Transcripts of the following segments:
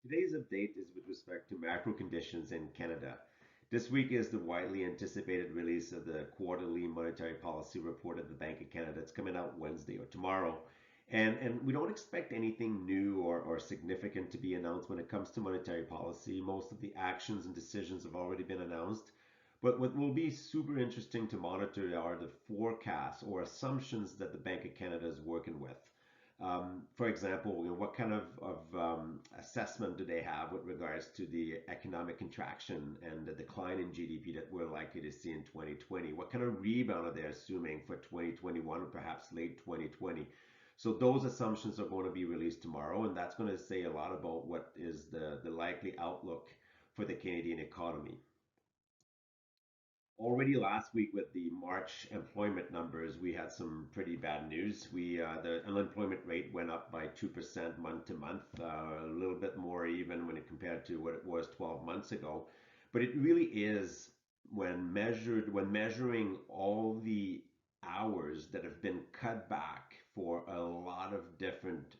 Today's update is with respect to macro conditions in Canada. This week is the widely anticipated release of the quarterly monetary policy report of the Bank of Canada. It's coming out Wednesday or tomorrow. And we don't expect anything new or significant to be announced when it comes to monetary policy. Most of the actions and decisions have already been announced. But what will be super interesting to monitor are the forecasts or assumptions that the Bank of Canada is working with. For example, what kind of assessment do they have with regards to the economic contraction and the decline in GDP that we're likely to see in 2020? What kind of rebound are they assuming for 2021 or perhaps late 2020? So those assumptions are going to be released tomorrow, and that's going to say a lot about what is the likely outlook for the Canadian economy. Already last week with the March employment numbers, we had some pretty bad news. The unemployment rate went up by 2% month to month, a little bit more even when it compared to what it was 12 months ago. But it really is when measuring all the hours that have been cut back for a lot of different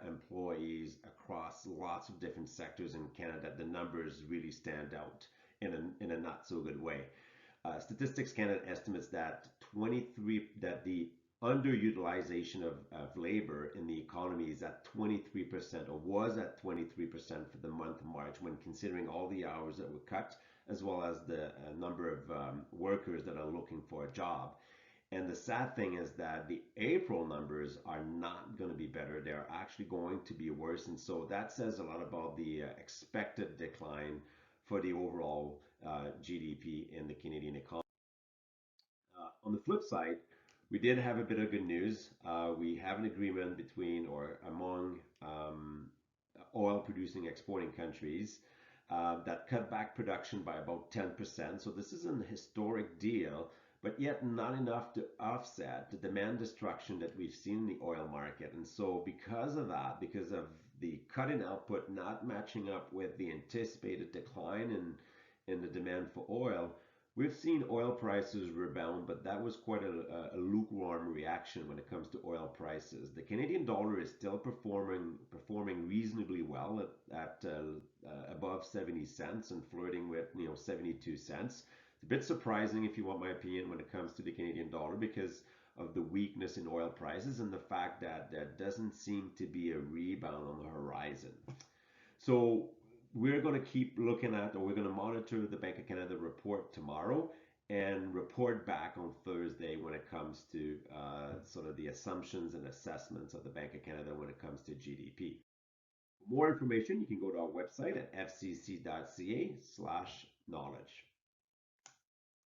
employees across lots of different sectors in Canada, the numbers really stand out in a not so good way. Statistics Canada estimates that the underutilization of labor in the economy is at 23% or was at 23% for the month of March when considering all the hours that were cut as well as the number of workers that are looking for a job. And the sad thing is that the April numbers are not going to be better. They're actually going to be worse. And so that says a lot about the expected decline for the overall GDP in the Canadian economy. On the flip side, we did have a bit of good news. We have an agreement between or among oil producing exporting countries that cut back production by about 10%. So this is an historic deal, but yet not enough to offset the demand destruction that we've seen in the oil market. And so because of that, because of the cut in output not matching up with the anticipated decline in the demand for oil, we've seen oil prices rebound, but that was quite a lukewarm reaction when it comes to oil prices. The Canadian dollar is still performing reasonably well at above 70 cents and flirting with 72 cents. It's a bit surprising, if you want my opinion, when it comes to the Canadian dollar because of the weakness in oil prices and the fact that there doesn't seem to be a rebound on the horizon. So we're going to keep looking at, or we're going to monitor the Bank of Canada report tomorrow and report back on Thursday when it comes to sort of the assumptions and assessments of the Bank of Canada when it comes to GDP. For more information, you can go to our website at fcc.ca/knowledge.